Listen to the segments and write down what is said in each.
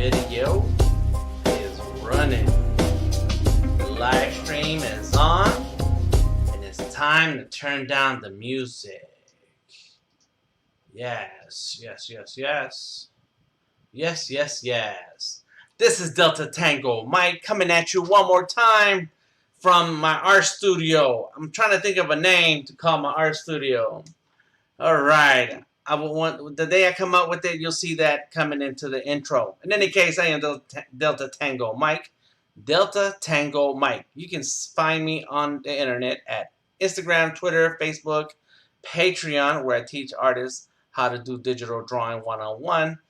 video is running. The live stream is on, and it's time to turn down the music. Yes, yes, yes, yes. Yes, yes, yes. This is Delta Tango Mike coming at you one more time from my art studio. I'm trying to think of a name to call my art studio. All right. I will want the day I come up with it, you'll see that coming into the intro. In any case, I am Delta Tango Mike. Delta Tango Mike. You can find me on the internet at Instagram, Twitter, Facebook, Patreon, where I teach artists how to do digital drawing one-on-one,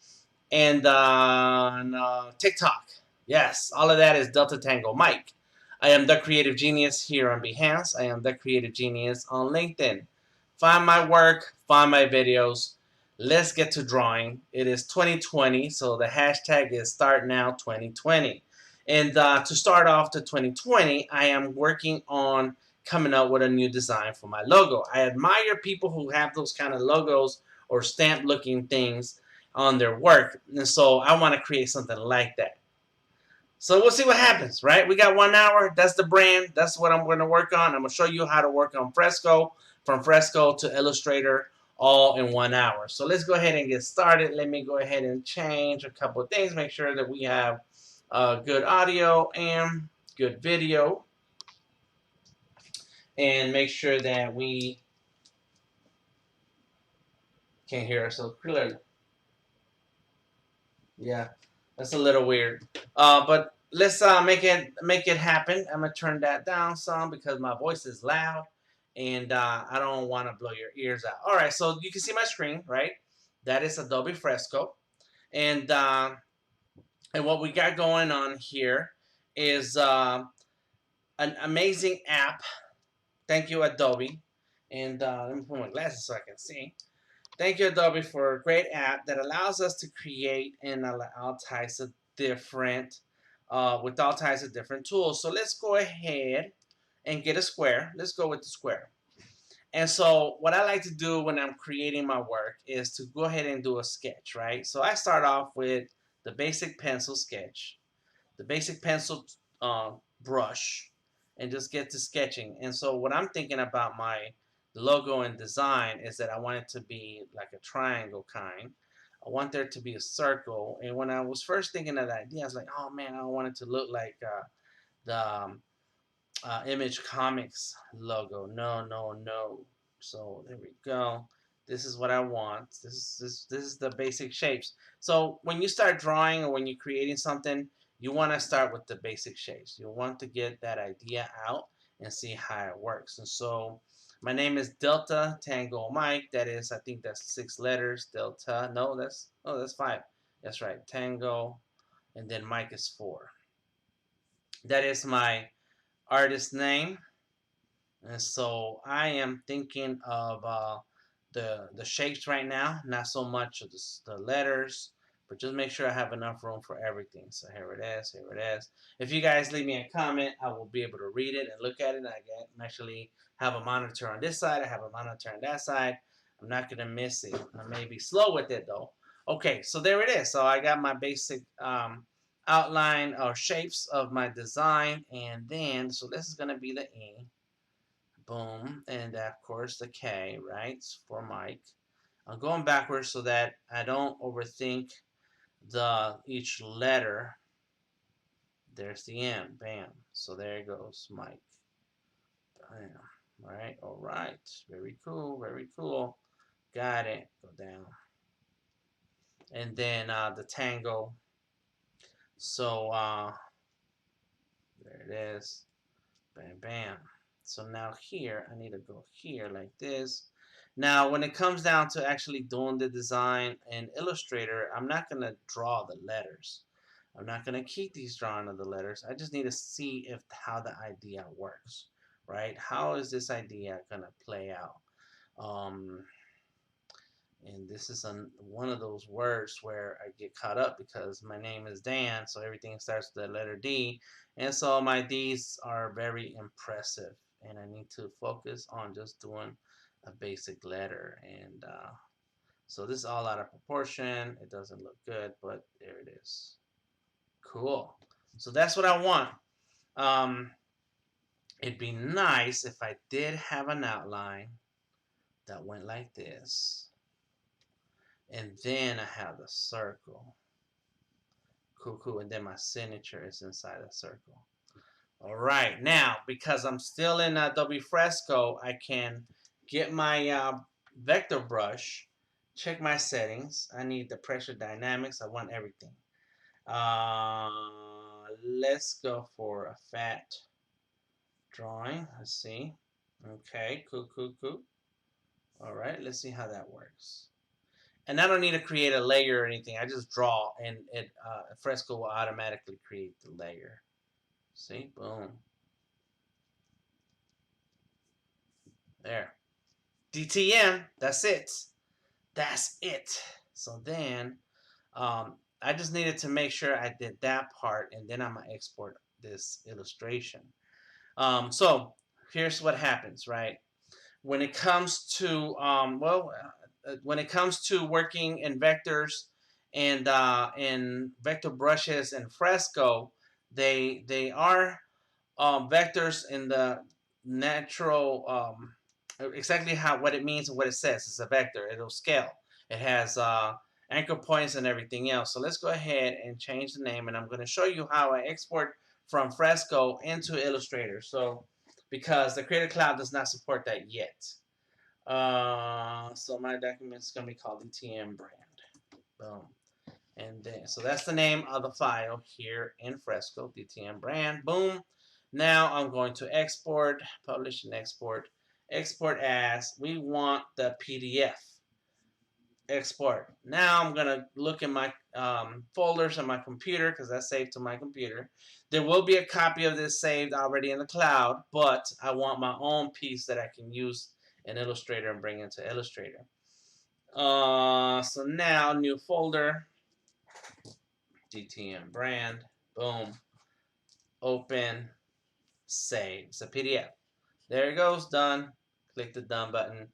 and on TikTok. Yes, all of that is Delta Tango Mike. I am the creative genius here on Behance. I am the creative genius on LinkedIn. Find my work, find my videos. Let's get to drawing. It is 2020, so the hashtag is Start Now 2020. And to start off the 2020, I am working on coming up with a new design for my logo. I admire people who have those kind of logos or stamp-looking things on their work, and so I want to create something like that. So we'll see what happens, right? We got 1 hour. That's the brand. That's what I'm going to work on. I'm going to show you how to work on Fresco, from Fresco to Illustrator, all in 1 hour. So let's go ahead and get started. Let me go ahead and change a couple of things. Make sure that we have good audio and good video. And make sure that we can hear ourselves clearly. Yeah, that's a little weird. But let's make it happen. I'm gonna turn that down some because my voice is loud, and I don't want to blow your ears out. All right, so you can see my screen, right? That is Adobe Fresco, and what we got going on here is an amazing app. Thank you, Adobe. And let me put my glasses so I can see. Thank you, Adobe, for a great app that allows us to create in all types of different, with all types of different tools. So let's go ahead and get a square. Let's go with the square. And so what I like to do when I'm creating my work is to go ahead and do a sketch, right? So I start off with the basic pencil sketch, the basic pencil brush, and just get to sketching. And so what I'm thinking about my logo and design is that I want it to be like a triangle kind. I want there to be a circle. And when I was first thinking of that idea, I was like, oh man, I don't want it to look like the Image Comics logo. No, no, no. So there we go. This is what I want. This is the basic shapes. So when you start drawing or when you're creating something, you want to start with the basic shapes. You want to get that idea out and see how it works. And so my name is Delta Tango Mike. That is, I think that's 6 letters. Delta. No, that's 5. That's right. Tango, and then Mike is 4. That is my artist name. And so I am thinking of the shapes right now, not so much of the letters, but just make sure I have enough room for everything. So here it is, here it is. If you guys leave me a comment, I will be able to read it and look at it. I can actually have a monitor on this side. I have a monitor on that side. I'm not going to miss it. I may be slow with it though. Okay, so there it is. So I got my basic outline or shapes of my design, and then, so this is going to be the E. Boom, and of course the K, right, for Mike. I'm going backwards so that I don't overthink each letter. There's the M, bam. So there it goes, Mike. Bam. All right, very cool, very cool. Got it. Go down, and then the tango. So there it is, bam, bam. So now here, I need to go here like this. Now, when it comes down to actually doing the design in Illustrator, I'm not going to draw the letters. I'm not going to keep these drawing of the letters. I just need to see how the idea works, right? How is this idea going to play out? And this is one of those words where I get caught up because my name is Dan, so everything starts with the letter D. And so my D's are very impressive, and I need to focus on just doing a basic letter. And so this is all out of proportion. It doesn't look good, but there it is. Cool. So that's what I want. It'd be nice if I did have an outline that went like this. And then I have the circle. Cool, cool. And then my signature is inside the circle. All right. Now, because I'm still in Adobe Fresco, I can get my vector brush, check my settings. I need the pressure dynamics. I want everything. Let's go for a fat drawing. Let's see. Okay, cool, cool, cool. All right, let's see how that works. And I don't need to create a layer or anything. I just draw, and Fresco will automatically create the layer. See, boom. There. DTM, that's it. That's it. So then, I just needed to make sure I did that part, and then I'm going to export this illustration. So here's what happens, right? When it comes to, when it comes to working in vectors and in vector brushes and Fresco, they are vectors in the natural exactly what it means and what it says. It's a vector. It'll scale. It has anchor points and everything else. So let's go ahead and change the name, and I'm going to show you how I export from Fresco into Illustrator. So because the Creative Cloud does not support that yet. So my document is going to be called DTM brand. Boom. And then, so that's the name of the file here in Fresco, DTM brand. Boom. Now I'm going to export, publish and export. Export as, we want the PDF. Export. Now I'm going to look in my folders on my computer because that's saved to my computer. There will be a copy of this saved already in the cloud, but I want my own piece that I can use in Illustrator and bring into Illustrator. So now, new folder, DTM brand, boom, open, save. It's a PDF. There it goes, done. Click the done button.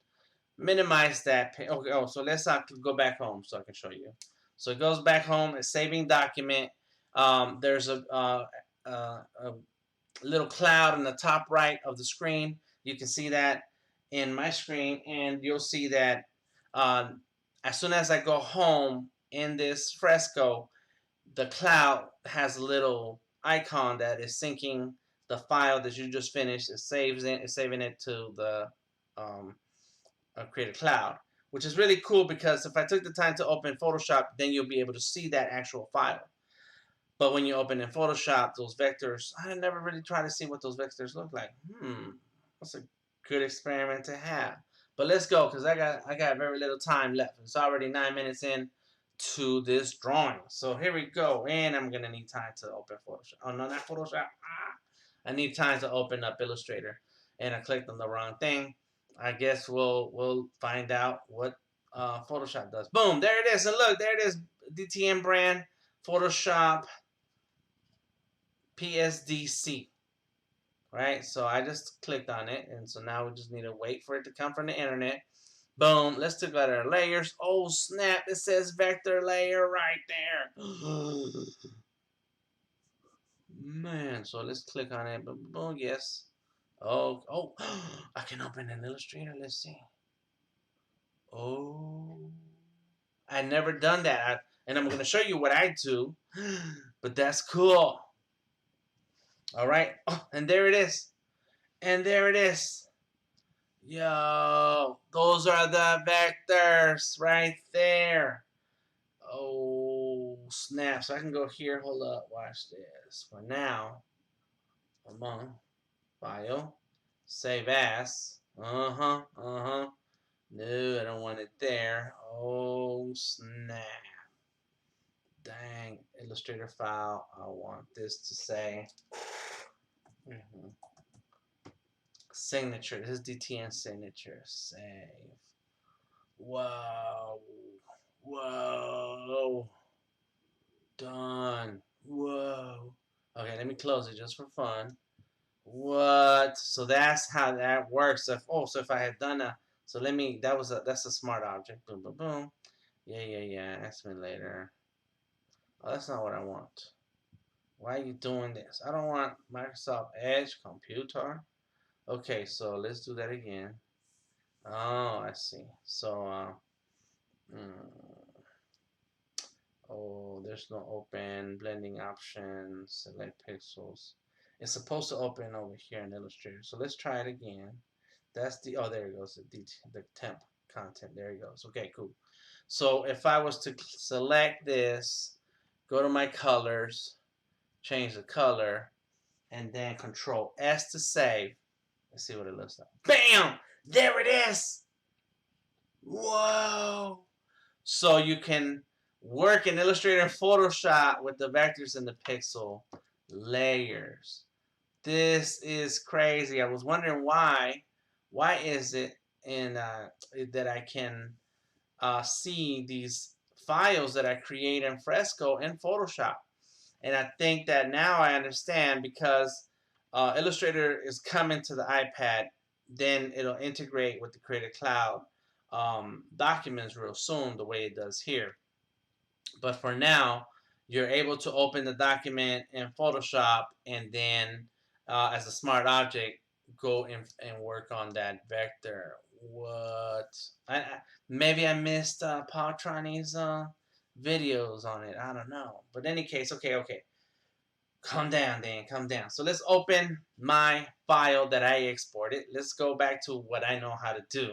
Minimize that. Okay, oh, so let's go back home so I can show you. So it goes back home. It's saving document. There's a little cloud in the top right of the screen. You can see that in my screen, and you'll see that as soon as I go home in this Fresco, the cloud has a little icon that is syncing the file that you just finished. It's saving it to the Creative Cloud, which is really cool because if I took the time to open Photoshop, then you'll be able to see that actual file. But when you open in Photoshop, those vectors, I never really tried to see what those vectors look like. That's a good experiment to have. But let's go, because I got very little time left. It's already 9 minutes in to this drawing. So here we go. And I'm gonna need time to open Photoshop. Oh no, not Photoshop. I need time to open up Illustrator. And I clicked on the wrong thing. I guess we'll find out what Photoshop does. Boom, there it is. And look, there it is. DTM brand, Photoshop, PSDC, right? So I just clicked on it, and so now we just need to wait for it to come from the internet. Boom, let's take out our layers. Oh snap, it says vector layer right there. Man, so let's click on it. Boom, yes. Oh, I can open an Illustrator. Let's see. Oh, I never done that, and I'm going to show you what I do, but that's cool. All right. Oh, and there it is. And there it is. Yo, those are the vectors right there. Oh, snap. So I can go here. Hold up. Watch this. For now, come on. File. Save as. Uh-huh. Uh-huh. No, I don't want it there. Oh, snap. Dang. Illustrator file. I want this to say. Signature. This is DTN signature. Save. Whoa. Whoa. Done. Whoa. Okay, let me close it just for fun. What? So that's how that works. So if I had done so that's a smart object. Boom, boom, boom. Yeah. Ask me later. Oh, that's not what I want. Why are you doing this? I don't want Microsoft Edge computer. Okay, so let's do that again. Oh, I see. So, mm, oh, there's no open blending options. Select pixels. It's supposed to open over here in Illustrator. So let's try it again. That's the, oh, there it goes. The temp content. There it goes. Okay, cool. So if I was to select this, go to my colors, change the color, and then Control S to save. Let's see what it looks like. Bam! There it is! Whoa! So you can work in Illustrator and Photoshop with the vectors and the pixel layers. This is crazy. I was wondering why. Why is it in that I can see these files that I create in Fresco in Photoshop? And I think that now I understand because Illustrator is coming to the iPad. Then it'll integrate with the Creative Cloud documents real soon, the way it does here. But for now, you're able to open the document in Photoshop and then, as a smart object, go in and work on that vector. What? Maybe I missed Paul Trani's videos on it. I don't know. But in any case, okay. Calm down, Dan. Calm down. So let's open my file that I exported. Let's go back to what I know how to do.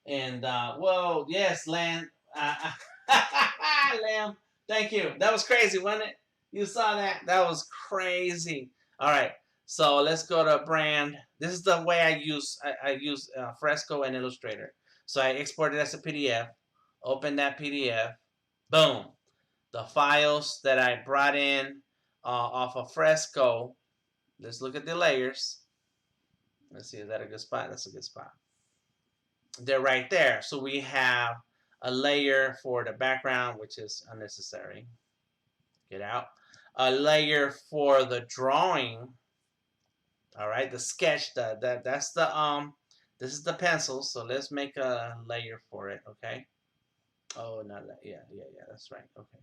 And well, yes, Lamb. Lamb. Thank you. That was crazy, wasn't it? You saw that? That was crazy. All right. So let's go to brand. This is the way I use Fresco and Illustrator. So I export it as a PDF. Open that PDF. Boom. The files that I brought in off of Fresco. Let's look at the layers. Let's see, is that a good spot? That's a good spot. They're right there. So we have a layer for the background, which is unnecessary. Get out. A layer for the drawing. All right, the sketch. That's the This is the pencil. So let's make a layer for it. Okay. Oh, not that. Yeah. That's right. Okay.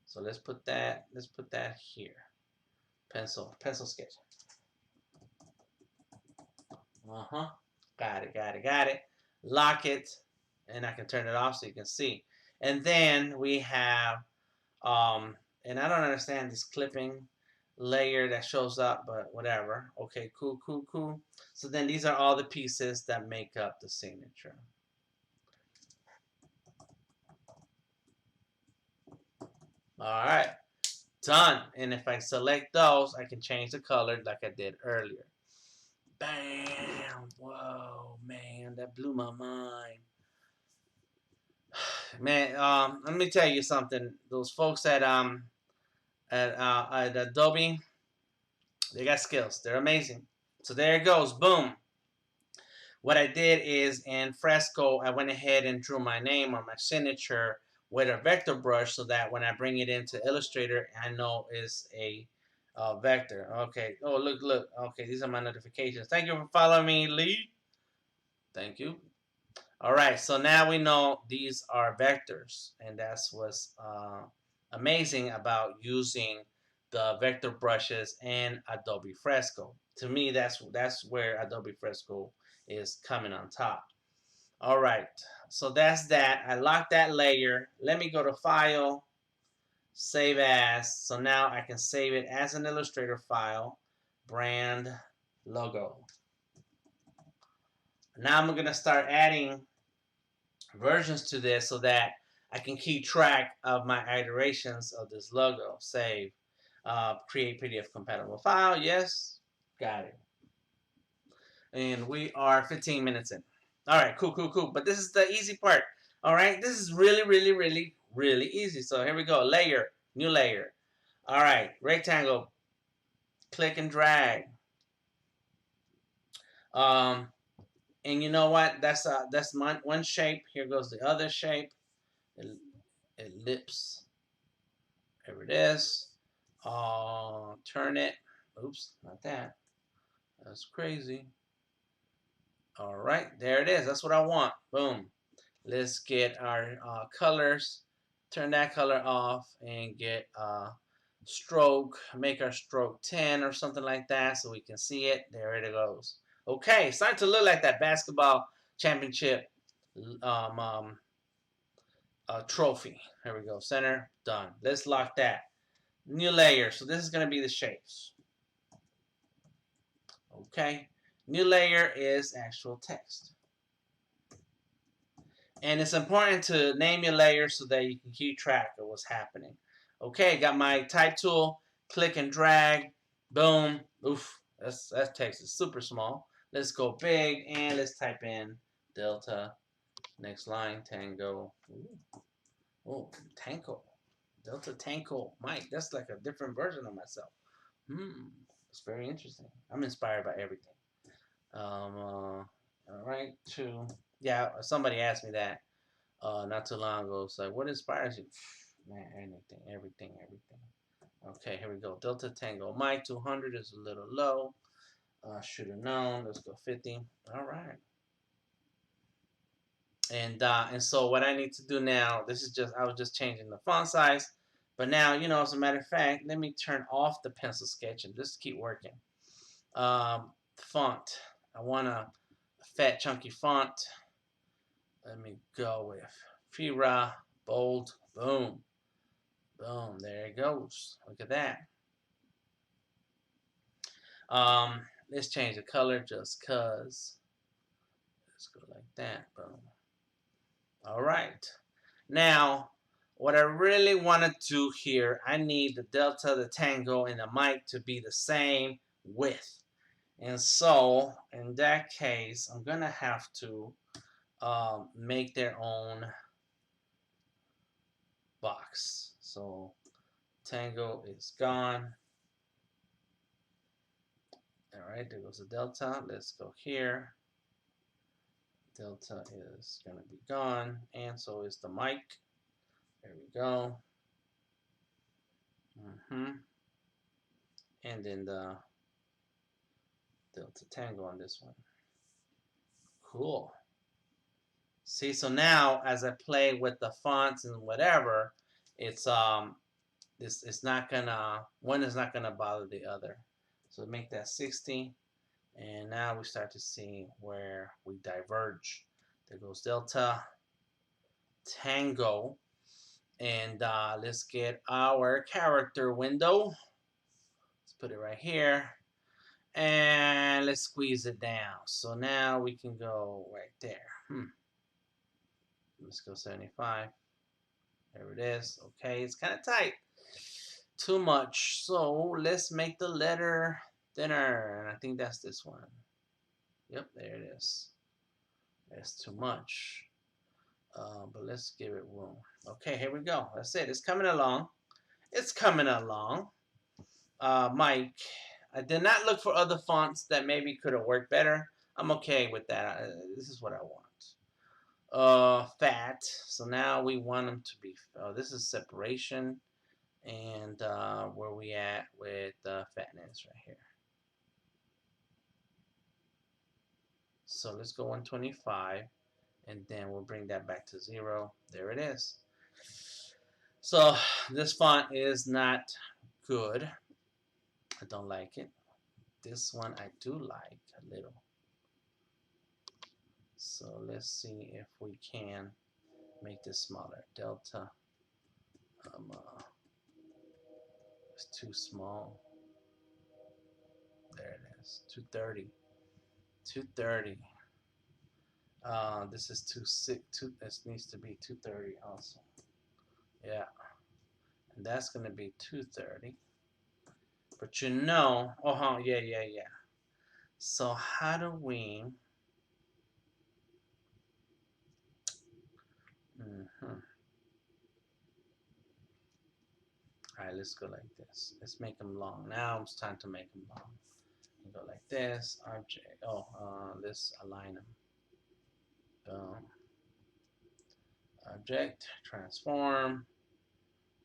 So let's put that. Let's put that here. Pencil sketch. Got it. Lock it, and I can turn it off so you can see. And then we have, and I don't understand this clipping layer that shows up, but whatever. Okay, cool. So then these are all the pieces that make up the signature. All right, done. And if I select those, I can change the color like I did earlier. Bam! Whoa, man, that blew my mind. Man, let me tell you something. Those folks at Adobe, they got skills. They're amazing. So there it goes. Boom. What I did is in Fresco, I went ahead and drew my name or my signature with a vector brush so that when I bring it into Illustrator, I know it's a vector. Okay. Oh, look. Okay, these are my notifications. Thank you for following me, Lee. Thank you. All right, so now we know these are vectors, and that's what's amazing about using the vector brushes in Adobe Fresco. To me, that's where Adobe Fresco is coming on top. All right, so that's that. I locked that layer. Let me go to File, Save As. So now I can save it as an Illustrator file, brand logo. Now I'm gonna start adding versions to this so that I can keep track of my iterations of this logo. Save, create PDF compatible file. Yes, got it. And we are 15 minutes in. All right, cool. But this is the easy part. All right, this is really easy. So here we go. Layer, new layer. All right, rectangle. Click and drag. And you know what? That's one shape. Here goes the other shape. Ellipse. There it is. Turn it. Oops, not that. That's crazy. All right, there it is. That's what I want. Boom. Let's get our colors. Turn that color off and get stroke, make our stroke 10 or something like that so we can see it. There it goes. Okay, starting to look like that basketball championship trophy. There we go. Center, done. Let's lock that. New layer. So this is going to be the shapes. Okay. New layer is actual text. And it's important to name your layer so that you can keep track of what's happening. Okay, got my type tool. Click and drag. Boom. Oof. That text is super small. Let's go big and let's type in delta. Next line, tango. Ooh. Oh, tango. Delta tango. Mike, that's like a different version of myself. It's very interesting. I'm inspired by everything. All right, yeah, somebody asked me that not too long ago. It's like, what inspires you? Man, everything. Okay, here we go. Delta Tango. Mike, 200 is a little low. Should have known. Let's go 50. All right. And so what I need to do now, I was just changing the font size. But now, as a matter of fact, let me turn off the pencil sketch and just keep working. Font. I want a fat, chunky font. Let me go with Fira, bold, boom. Boom, there it goes. Look at that. Let's change the color just cause. Let's go like that. Boom. All right. Now, what I really want to do here, I need the delta, the tango, and the mic to be the same width. And so, in that case, I'm going to have to make their own box. So, tango is gone. All right, there goes the delta. Let's go here. Delta is going to be gone, and so is the mic. There we go. And then the delta tango on this one. Cool. See, so now as I play with the fonts and whatever, it's not gonna, one is not gonna bother the other. So make that 60, and now we start to see where we diverge. There goes delta tango, and let's get our character window. Let's put it right here, and let's squeeze it down. So now we can go right there. Let's go 75. There it is. Okay, it's kind of tight. Too much. So let's make the letter thinner. And I think that's this one. Yep, there it is. That's too much. But let's give it room. Okay, here we go. That's it. It's coming along. It's coming along. Mike, I did not look for other fonts that maybe could have worked better. I'm okay with that. This is what I want. Fat. So now we want them to be. Oh, this is separation, and where we at with fatness right here. So let's go 125, and then we'll bring that back to 0. There it is. So this font is not good. I don't like it. This one I do like a little. So let's see if we can make this smaller. Delta. It's too small. There it is. 230. 230. This is too sick. This needs to be 230 also. Yeah. And that's going to be 230. But yeah. So how do we... Alright, let's go like this. Let's make them long. Now it's time to make them long. Go like this. Object. Let's align them. Boom. Object. Transform.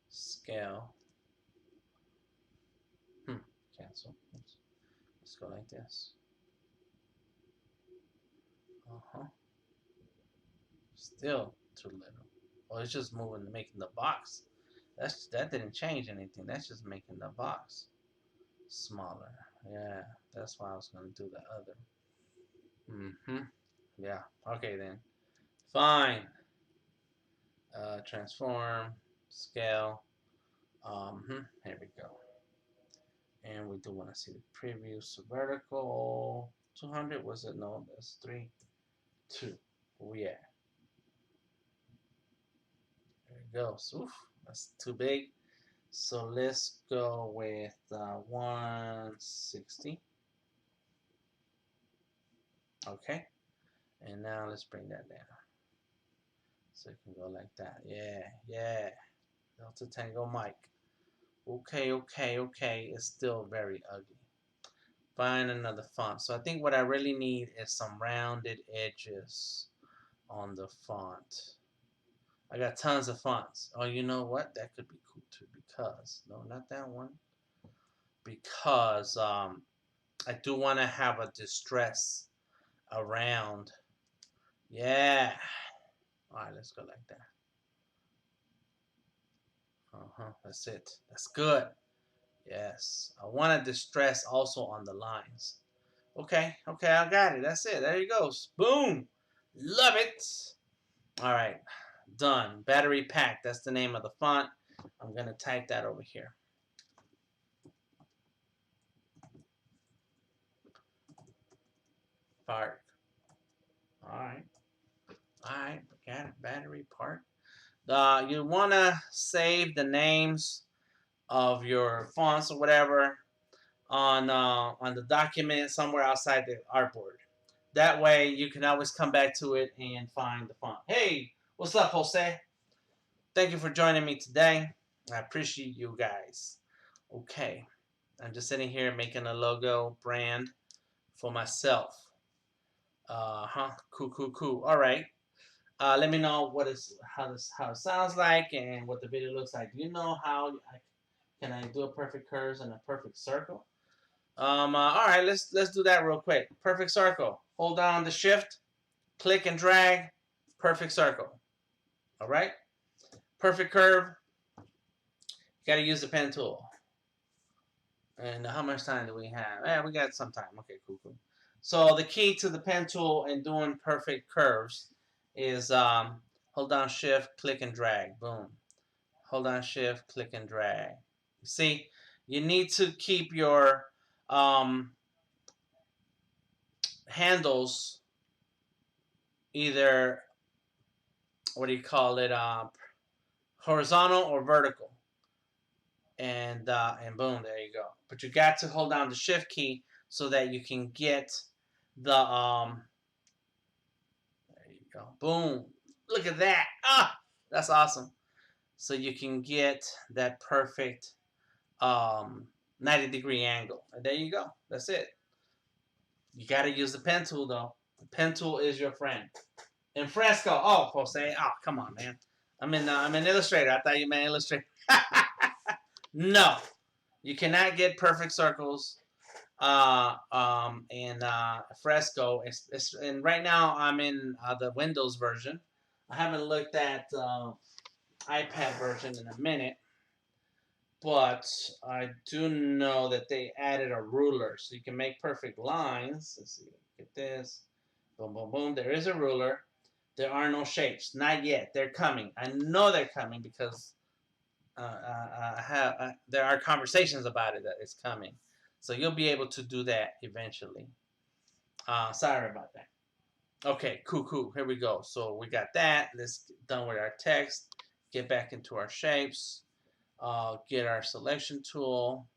Scale. Cancel. Oops. Let's go like this. Still too little. Well, it's just moving, making the box That didn't change anything. That's just making the box smaller. Yeah, that's why I was gonna do the other. Yeah. Okay then. Fine. Transform, scale. Here we go. And we do want to see the preview. So vertical 200 was it? No, that's 3, 2. Oh yeah. There it goes. Oof, that's too big. So let's go with 160. Okay. And now let's bring that down. So it can go like that. Yeah, yeah. Delta Tango Mike. Okay, okay, okay. It's still very ugly. Find another font. So I think what I really need is some rounded edges on the font. I got tons of fonts. Oh, you know what? That could be cool too because, no, not that one. Because I do want to have a distress around. Yeah. All right, let's go like that. That's it. That's good. Yes. I want to distress also on the lines. Okay, okay, I got it. That's it. There you goes. Boom. Love it. All right, done. Battery pack. That's the name of the font. I'm going to type that over here. Park. All right. All right, got it. Battery park. You want to save the names of your fonts or whatever on the document somewhere outside the artboard. That way you can always come back to it and find the font. Hey, what's up, Jose? Thank you for joining me today. I appreciate you guys. Okay, I'm just sitting here making a logo brand for myself. Cool, cool, cool. All right. Let me know how it sounds like and what the video looks like. Do you know how can I do a perfect curves and a perfect circle? All right, let's do that real quick. Perfect circle. Hold down the shift, click and drag. Perfect circle. All right. Perfect curve. You got to use the pen tool. And how much time do we have? Yeah, we got some time. Okay, cool, cool. So the key to the pen tool and doing perfect curves is hold down shift, click and drag. Boom. Hold down shift, click and drag. See, you need to keep your handles either, what do you call it, horizontal or vertical. And boom, there you go. But you got to hold down the shift key so that you can get the there you go. Boom. Look at that. Ah, that's awesome. So you can get that perfect 90-degree angle. And there you go. That's it. You got to use the pen tool though. The pen tool is your friend. In Fresco. Oh, Jose. Oh, come on, man. I'm in Illustrator. I thought you meant Illustrator. No, you cannot get perfect circles in Fresco. And right now I'm in the Windows version. I haven't looked at iPad version in a minute, but I do know that they added a ruler, so you can make perfect lines. Let's see, get this, boom, boom, boom. There is a ruler. There are no shapes, not yet. They're coming. I know they're coming because there are conversations about it that it's coming. So you'll be able to do that eventually. Sorry about that. Okay, cool, cool. Here we go. So we got that. Let's get done with our text. Get back into our shapes. Get our selection tool.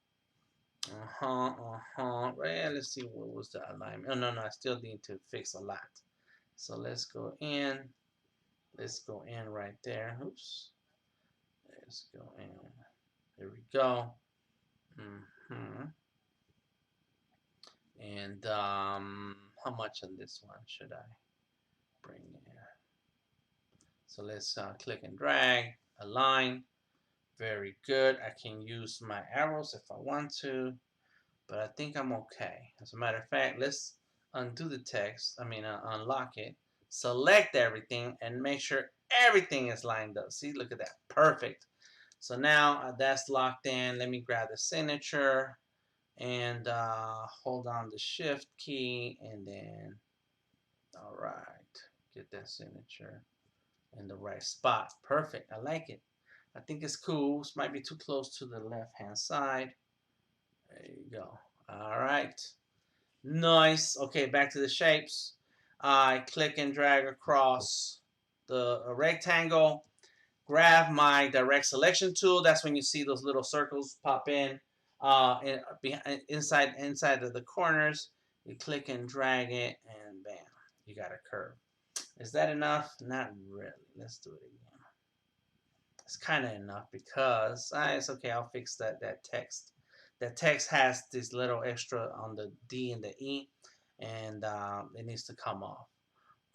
Right, let's see what was the alignment. Oh, no, I still need to fix a lot. So let's go in. Let's go in right there. Oops. Let's go in. There we go. And how much on this one should I bring in? So let's click and drag, align. Very good. I can use my arrows if I want to, but I think I'm okay. As a matter of fact, let's undo the text. Unlock it. Select everything and make sure everything is lined up. See, look at that. Perfect. So now that's locked in. Let me grab the signature and hold on the shift key and then, all right, get that signature in the right spot. Perfect. I like it. I think it's cool. This might be too close to the left hand side. There you go. All right. Nice. Okay, back to the shapes. I click and drag across the rectangle. Grab my direct selection tool. That's when you see those little circles pop in, inside of the corners. You click and drag it, and bam, you got a curve. Is that enough? Not really. Let's do it again. It's kind of enough because it's okay. I'll fix that text. That text has this little extra on the D and the E, and it needs to come off.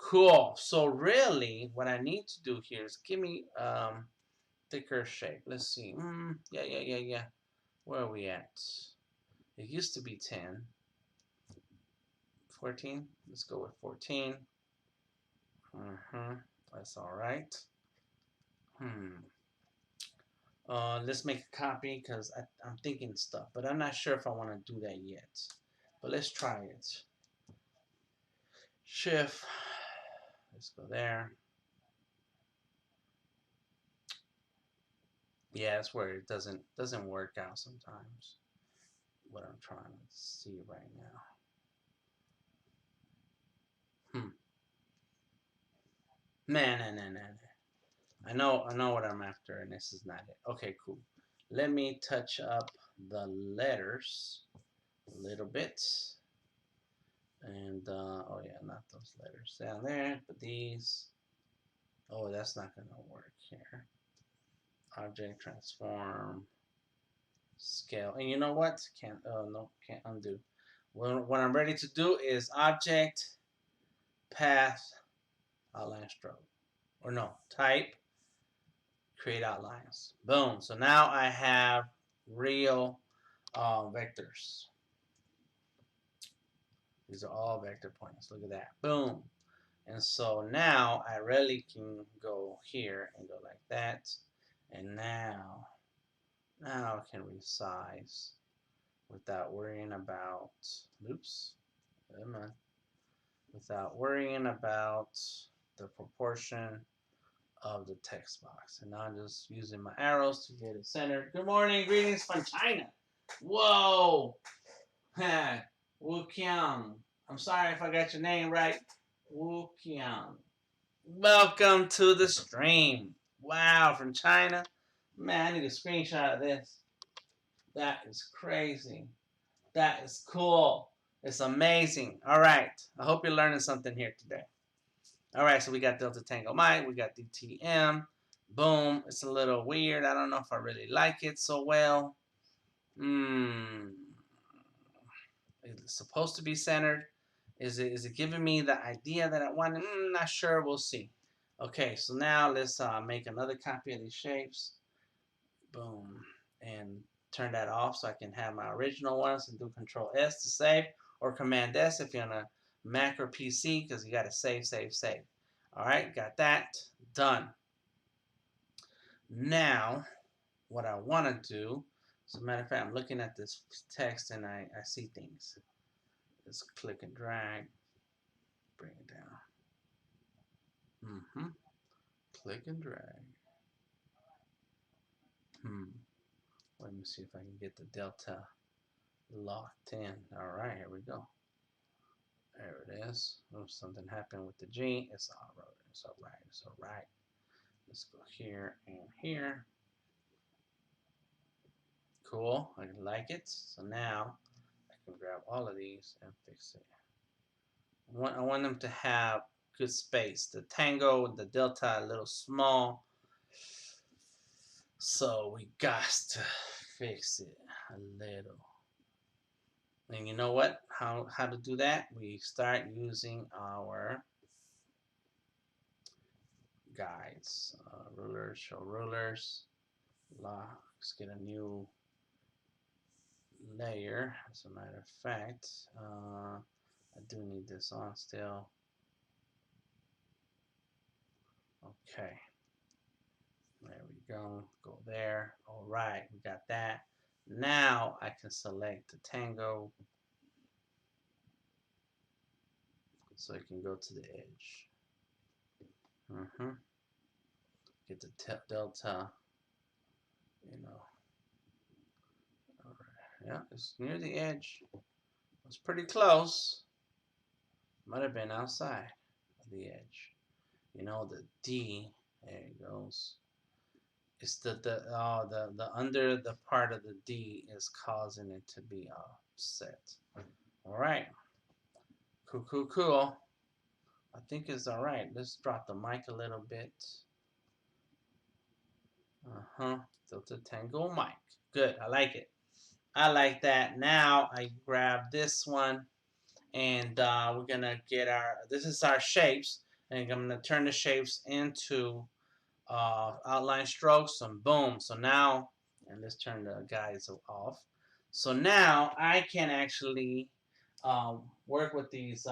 Cool. So really, what I need to do here is give me thicker shape. Let's see. Yeah. Where are we at? It used to be 10. 14. Let's go with 14. That's all right. Let's make a copy because I'm thinking stuff, but I'm not sure if I want to do that yet. But let's try it. Shift. Let's go there. Yeah, it's where it doesn't work out sometimes. What I'm trying to see right now. Man. I know what I'm after, and this is not it. Okay, cool. Let me touch up the letters a little bit. And, oh yeah, not those letters down there, but these. Oh, that's not going to work here. Object, transform, scale. And you know what? Can't undo. What I'm ready to do is object, path, outline stroke. Or no, type, create outlines. Boom. So now I have real vectors. These are all vector points. Look at that. Boom. And so now I really can go here and go like that. And now I can resize without worrying about, oops, without worrying about the proportion of the text box. And now I'm just using my arrows to get it centered. Good morning, greetings from China. Whoa. Wu Qiang. I'm sorry if I got your name right. Wu Qiang. Welcome to the stream. Wow, from China. Man, I need a screenshot of this. That is crazy. That is cool. It's amazing. All right. I hope you're learning something here today. All right, so we got Delta Tango Mike. We got DTM. Boom. It's a little weird. I don't know if I really like it so well. It's supposed to be centered. Is it giving me the idea that I want? Not sure. We'll see. Okay, so now let's make another copy of these shapes. Boom. And turn that off so I can have my original ones and do Control S to save, or Command S if you're on a Mac or PC, because you got to save. All right, got that done. Now, what I want to do, as a matter of fact, I'm looking at this text and I see things. Just click and drag, bring it down. Click and drag. Let me see if I can get the delta locked in. All right, here we go. There it is. Oh, something happened with the G. It's all right. It's all right. It's all right. Let's go here and here. Cool. I like it. So now I can grab all of these and fix it. I want them to have good space. The tango and the delta are a little small. So we got to fix it a little. And you know what? How to do that? We start using our guides. Rulers, show rulers. Let's get a new layer. As a matter of fact, I do need this on still. Okay. There we go. Go there. All right, we got that. Now I can select the tango so I can go to the edge. Get the delta, you know. All right. Yeah, it's near the edge. It's pretty close. Might have been outside of the edge. You know, the D. There it goes. It's the under the part of the D is causing it to be offset. All right. Cool. I think it's all right. Let's drop the mic a little bit. Delta Tango mic. Good. I like it. I like that. Now I grab this one, and we're gonna get our. This is our shapes, and I'm gonna turn the shapes into outline strokes, and boom. So now, and let's turn the guides off. So now I can actually work with these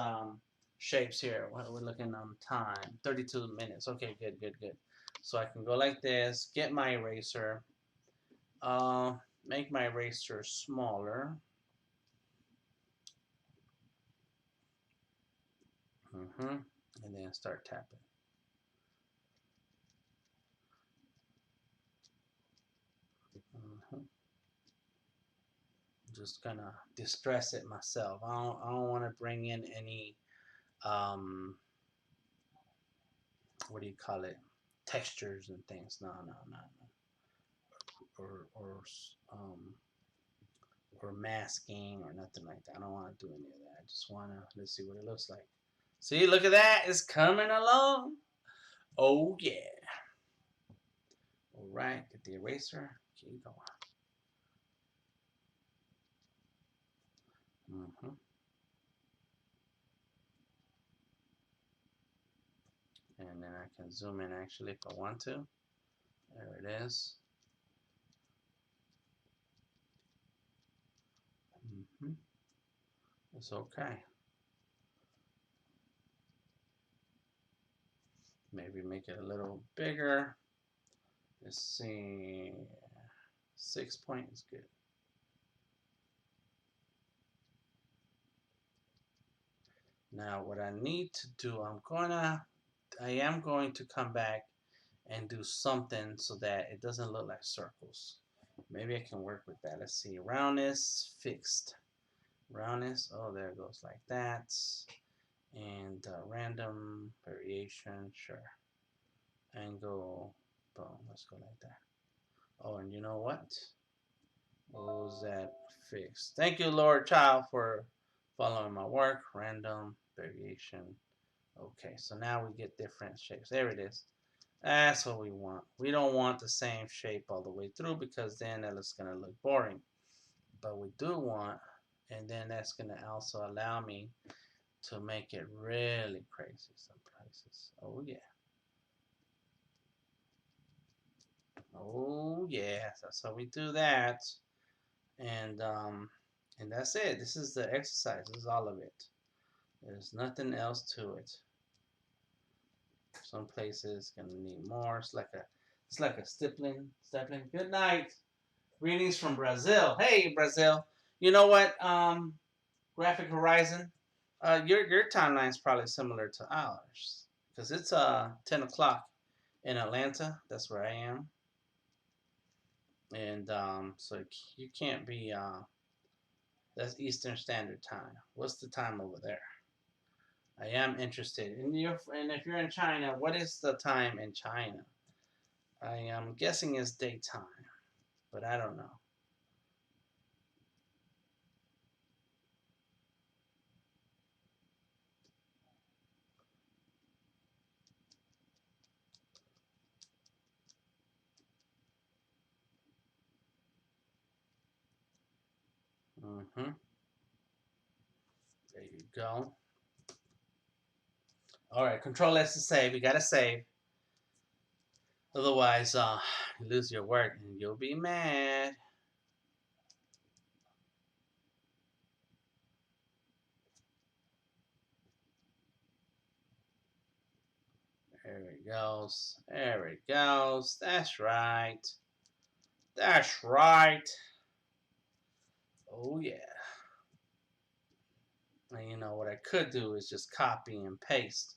shapes here. We're looking on time, 32 minutes. Okay, good. So I can go like this, get my eraser, make my eraser smaller. And then start tapping. Just gonna distress it myself. I don't want to bring in any what do you call it, textures and things. No. Um or masking or nothing like that. I don't want to do any of that. I just want to, let's see what it looks like. See, look at that. It's coming along. Oh, yeah. All right. Get the eraser. Keep going. And then I can zoom in actually if I want to. There it is. It's okay. Maybe make it a little bigger. Let's see. 6 point is good. Now what I need to do, I am going to come back and do something so that it doesn't look like circles. Maybe I can work with that. Let's see. Roundness fixed. Roundness. Oh, there it goes like that. And random variation. Sure. Angle. Boom. Let's go like that. Oh, and you know what? What was that fixed? Thank you, Lord Child, for following my work. Random variation. Okay, so now we get different shapes. There it is. That's what we want. We don't want the same shape all the way through because then that's going to look boring. But we do want, and then that's going to also allow me to make it really crazy some places. Oh, yeah. Oh, yeah. That's how we do that. And that's it. This is the exercise. This is all of it. There's nothing else to it. Some places gonna need more. It's like a stippling. Good night. Greetings from Brazil. Hey Brazil. You know what? Graphic Horizon. Your timeline is probably similar to ours because it's 10 o'clock in Atlanta. That's where I am. And so you can't be. That's Eastern Standard Time. What's the time over there? I am interested. And if you're in China, what is the time in China? I am guessing it's daytime, but I don't know. There you go. All right, Control S to save. You gotta save. Otherwise, you lose your work and you'll be mad. There we goes. There it goes. That's right. That's right. Oh yeah. And you know what I could do is just copy and paste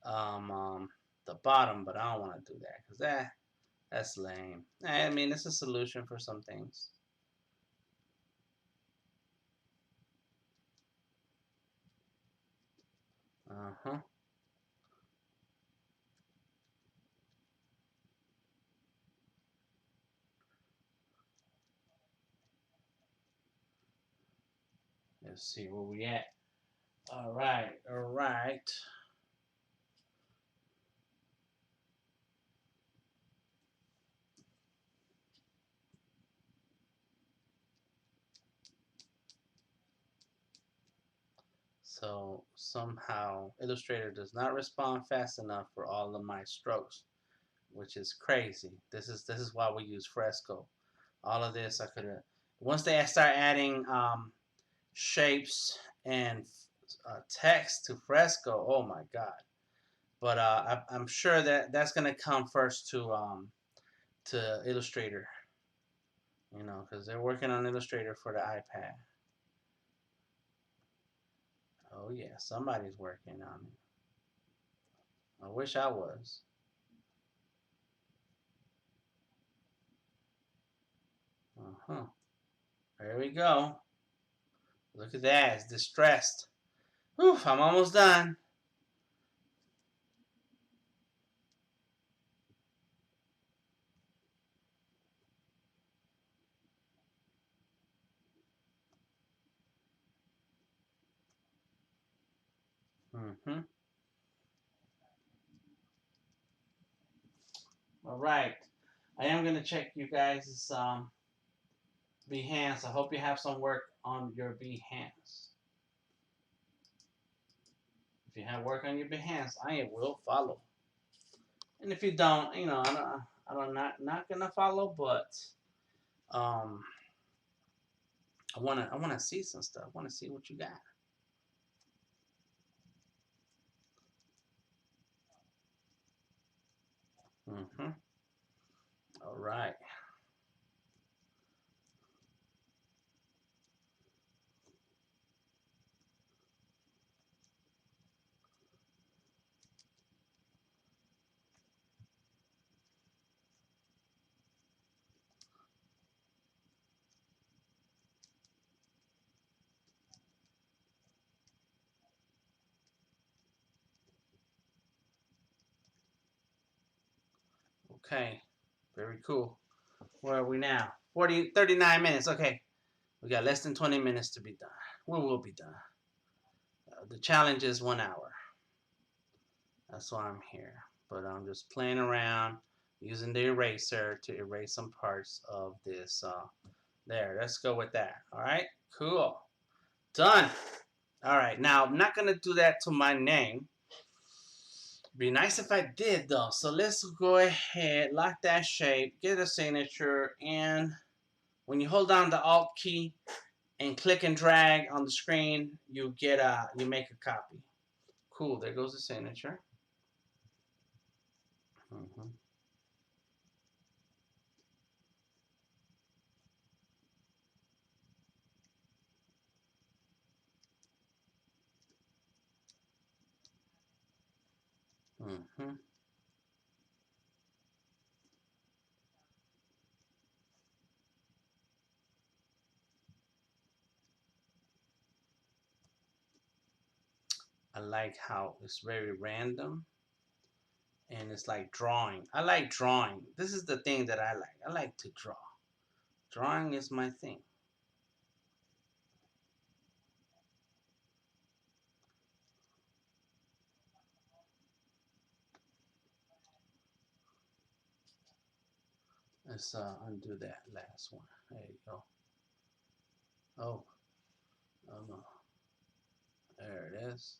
the bottom, but I don't want to do that because that's lame. I mean, it's a solution for some things. Uh-huh. Let's see where we at. All right, all right. So somehow Illustrator does not respond fast enough for all of my strokes, which is crazy. This is why we use Fresco. All of this I could have. Once they start adding shapes and text to Fresco, oh my god! But I'm sure that that's gonna come first to Illustrator, you know, because they're working on Illustrator for the iPad. Oh yeah, somebody's working on it. I wish I was. Uh-huh. There we go. Look at that. It's distressed. Whew, I'm almost done. Mm-hmm. All right. I am going to check you guys' Behance. I hope you have some work on your Behance. If you have work on your Behance, I will follow. And if you don't, you know, I'm not gonna follow, but um, I wanna see some stuff. I wanna see what you got. Mm-hmm. All right. Okay. Very cool. Where are we now? 39 minutes. Okay. We got less than 20 minutes to be done. We will be done. The challenge is 1 hour. That's why I'm here. But I'm just playing around using the eraser to erase some parts of this. There, let's go with that. All right, cool. Done. All right, now I'm not going to do that to my name. Be nice if I did, though. So let's go ahead, lock that shape, get a signature, and when you hold down the Alt key and click and drag on the screen, you make a copy. Cool, there goes the signature. Mm-hmm. Mm-hmm. I like how it's very random and it's like drawing. I like drawing. This is the thing that I like. I like to draw. Drawing is my thing. Let's undo that last one. There you go. Oh, oh no. There it is.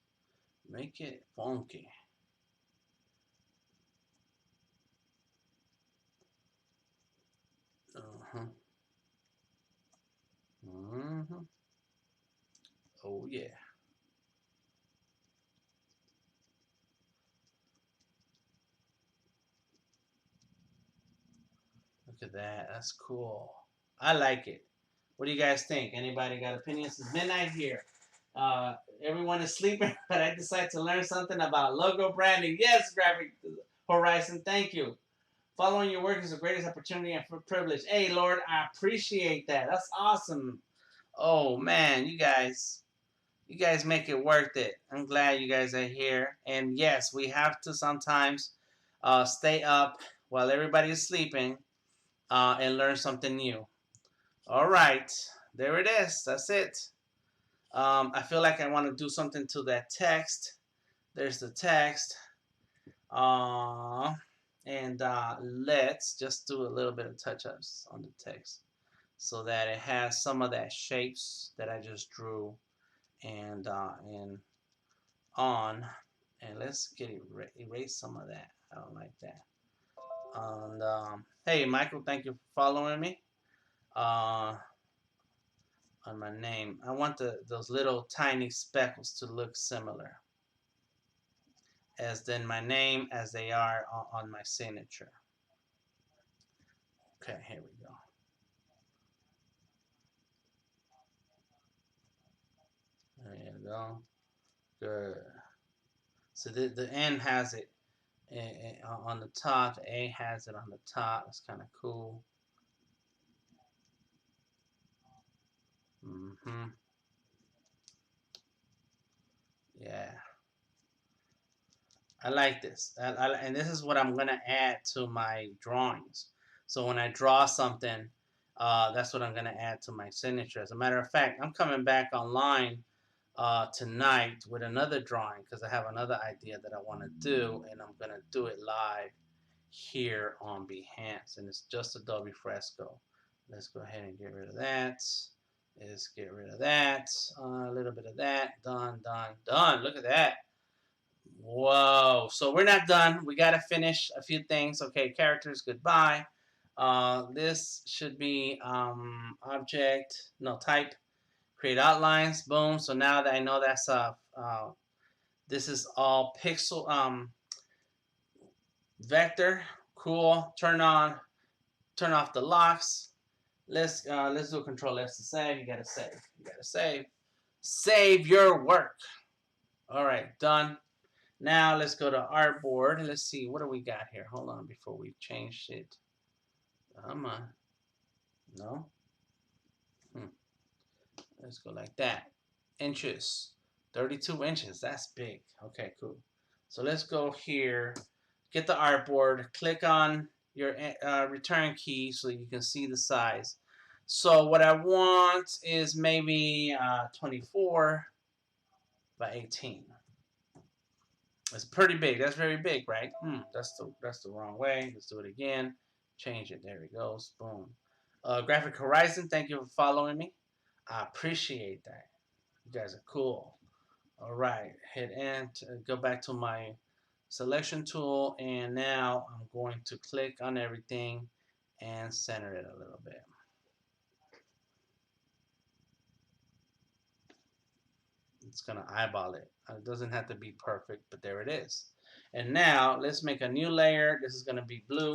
Make it funky. Uh-huh. Mm-hmm. Oh yeah. Look at that. That's cool. I like it. What do you guys think? Anybody got opinions? It's midnight here. Everyone is sleeping, but I decided to learn something about logo branding. Yes, Graphic Horizon, thank you. Following your work is the greatest opportunity and privilege. Hey, Lord, I appreciate that. That's awesome. Oh man, you guys make it worth it. I'm glad you guys are here. And yes, we have to sometimes stay up while everybody is sleeping and learn something new. All right, there it is. That's it. I feel like I want to do something to that text. There's the text. Uh, and let's just do a little bit of touch-ups on the text so that it has some of that shapes that I just drew and on. And let's get erase some of that. I don't like that. And hey, Michael, thank you for following me. On my name, I want those little tiny speckles to look similar as then my name as they are on my signature. Okay, here we go. There you go. Good. So the N has it on the top. The A has it on the top. It's kind of cool. Yeah. I like this. And this is what I'm going to add to my drawings. So when I draw something, that's what I'm going to add to my signature. As a matter of fact, I'm coming back online tonight with another drawing because I have another idea that I want to do, and I'm going to do it live here on Behance, and it's just Adobe Fresco. Let's go ahead and get rid of that. Let's get rid of that. A little bit of that. Done, done, done. Look at that. Whoa. So we're not done. We got to finish a few things. Okay, characters, goodbye. This should be object, no, type, create outlines, boom. So now that I know that's this is all pixel, vector, cool. Turn off the locks. Let's do a control F to save. You gotta save. You gotta save. Save your work. All right, done. Now let's go to artboard. Let's see, what do we got here? Hold on before we change it. Come on. No. Let's go like that. Inches. 32 inches. That's big. Okay, cool. So let's go here. Get the artboard. Click on your return key so you can see the size. So what I want is maybe 24 by 18. It's pretty big. That's very big, right? That's the wrong way. Let's do it again. Change it. There it goes. Boom. Graphic Horizon, thank you for following me. I appreciate that. You guys are cool. All right. Hit Enter. Go back to my selection tool, and now I'm going to click on everything and center it a little bit. It's gonna eyeball it. It doesn't have to be perfect, but there it is. And now let's make a new layer. This is gonna be blue.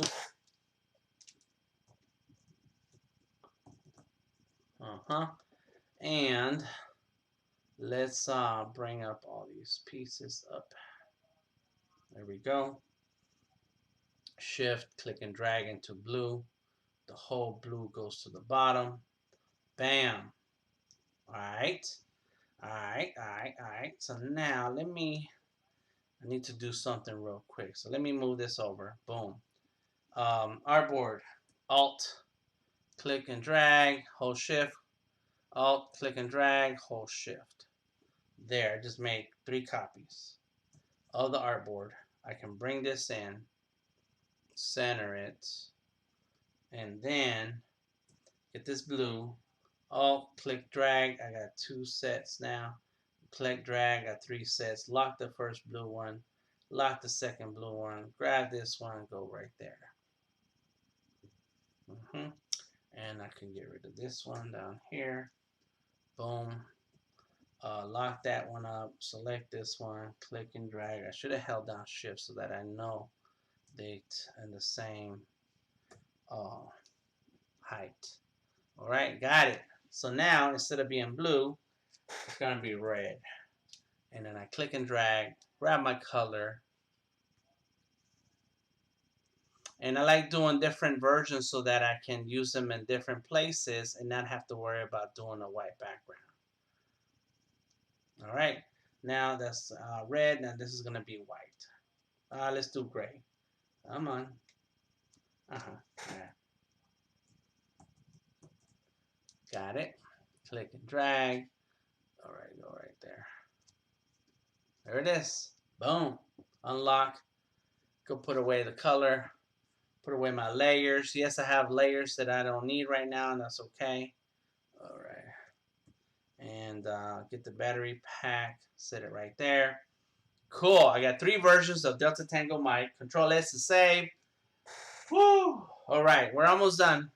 And let's bring up all these pieces up. There we go. Shift, click and drag into blue. The whole blue goes to the bottom. Bam. All right. All right. All right. All right. So now I need to do something real quick. So let me move this over. Boom. Artboard. Alt, click and drag, hold shift. Alt, click and drag, hold shift. There, I just made 3 copies of the artboard. I can bring this in, center it, and then get this blue. Alt, click, drag. I got 2 sets now. Click, drag. I got 3 sets. Lock the first blue one. Lock the second blue one. Grab this one. Go right there. And I can get rid of this one down here. Boom. Lock that one up. Select this one. Click and drag. I should have held down shift so that I know they're in the same height. All right, got it. So now, instead of being blue, it's going to be red. And then I click and drag, grab my color. And I like doing different versions so that I can use them in different places and not have to worry about doing a white background. All right, now that's red. Now this is going to be white. Let's do gray. Come on. Yeah. Got it. Click and drag. All right, go right there. There it is. Boom. Unlock. Go put away the color. Put away my layers. Yes, I have layers that I don't need right now, and that's okay. All right. And get the battery pack. Set it right there. Cool. I got 3 versions of Delta Tango mic. Control S to save. Woo! All right, we're almost done.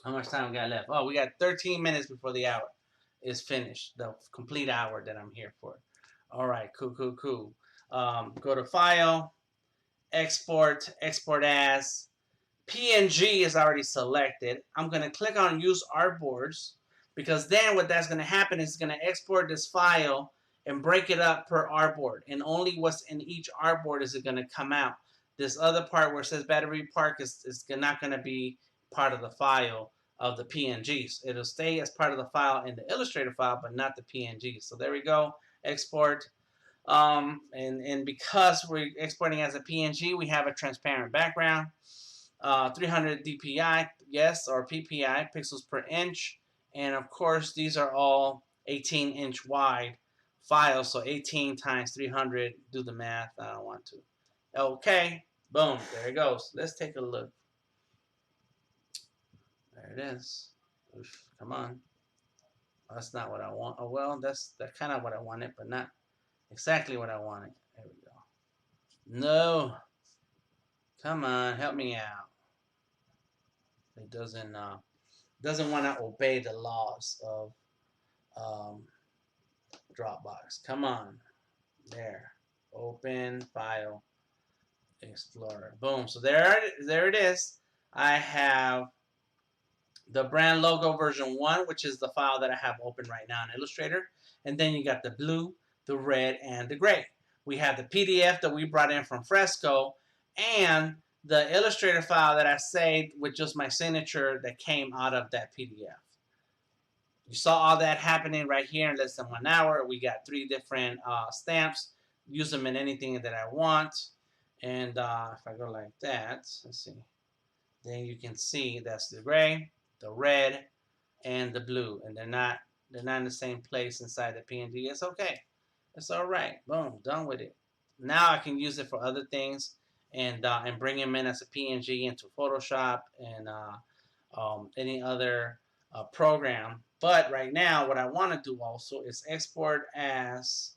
How much time we got left? Oh, we got 13 minutes before the hour is finished. The complete hour that I'm here for. All right, cool. Go to File, Export, Export As. PNG is already selected. I'm going to click on Use Artboards because then what that's going to happen is it's going to export this file and break it up per artboard. And only what's in each artboard is it going to come out. This other part where it says Battery Park is not going to be part of the file of the PNGs. It'll stay as part of the file in the Illustrator file, but not the PNG. So there we go. Export. And because we're exporting as a PNG, we have a transparent background. 300 dpi, yes, or ppi, pixels per inch. And of course, these are all 18-inch wide files. So 18 times 300, do the math. I don't want to. Okay, boom, there it goes. Let's take a look. There it is. Oof, come on. That's not what I want. Oh, well, that's kind of what I wanted, but not exactly what I wanted. There we go. No. Come on, help me out. It doesn't want to obey the laws of Dropbox. Come on. There. Open File Explorer. Boom. So there it is. I have the brand logo version 1, which is the file that I have open right now in Illustrator. And then you got the blue, the red, and the gray. We have the PDF that we brought in from Fresco and the Illustrator file that I saved with just my signature that came out of that PDF. You saw all that happening right here in less than 1 hour. We got 3 different stamps. Use them in anything that I want. And if I go like that, let's see. Then you can see that's the gray, the red, and the blue. And they're not in the same place inside the PNG. It's okay. It's all right. Boom, done with it. Now I can use it for other things and bring them in as a PNG into Photoshop and any other program. But right now, what I want to do also is export as,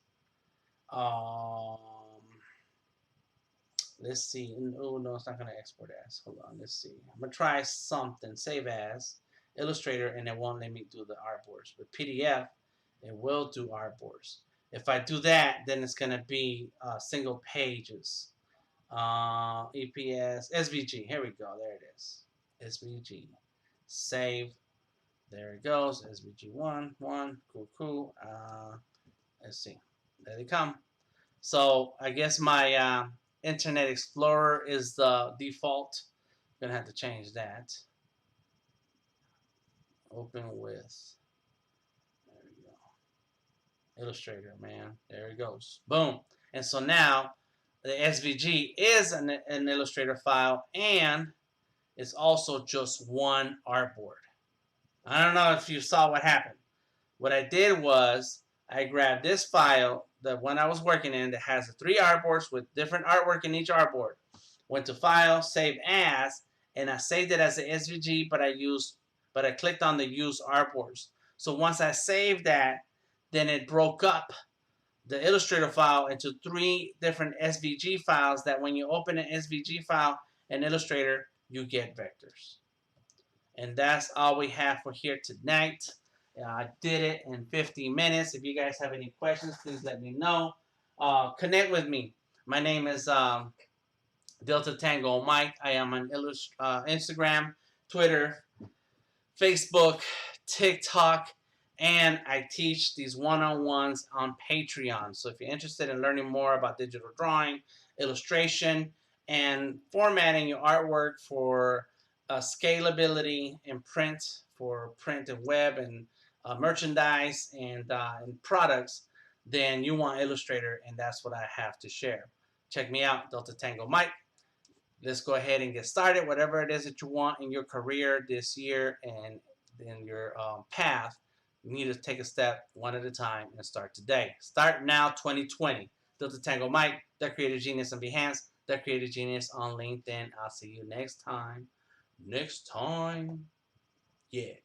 let's see. Oh, no, it's not going to export as. Hold on, let's see. I'm going to try something. Save as Illustrator, and it won't let me do the artboards. But PDF, it will do artboards. If I do that, then it's going to be single pages. EPS, SVG. Here we go. There it is. SVG. Save. There it goes. SVG1. Cool. Let's see. There they come. So I guess my Internet Explorer is the default. I'm going to have to change that. Open with. There we go. Illustrator, man. There it goes. Boom. And so now the SVG is an Illustrator file, and it's also just one artboard. I don't know if you saw what happened. What I did was I grabbed this file, the one I was working in, that has the 3 artboards with different artwork in each artboard. Went to File, Save As, and I saved it as an SVG, but I clicked on the Use Artboards. So once I saved that, then it broke up the Illustrator file into 3 different SVG files that when you open an SVG file in Illustrator, you get vectors. And that's all we have for here tonight. I did it in 50 minutes. If you guys have any questions, please let me know. Connect with me. My name is Delta Tango Mike. I am on Instagram, Twitter, Facebook, TikTok, and I teach these one-on-ones on Patreon. So if you're interested in learning more about digital drawing, illustration, and formatting your artwork for scalability in print, for print and web and merchandise and products, then you want Illustrator, and that's what I have to share. Check me out, Delta Tango Mike. Let's go ahead and get started. Whatever it is that you want in your career this year and in your path, you need to take a step one at a time and start today. Start now, 2020. Delta Tango Mike, the creative genius on Behance, the creative genius on LinkedIn. I'll see you next time. Next time. Yeah.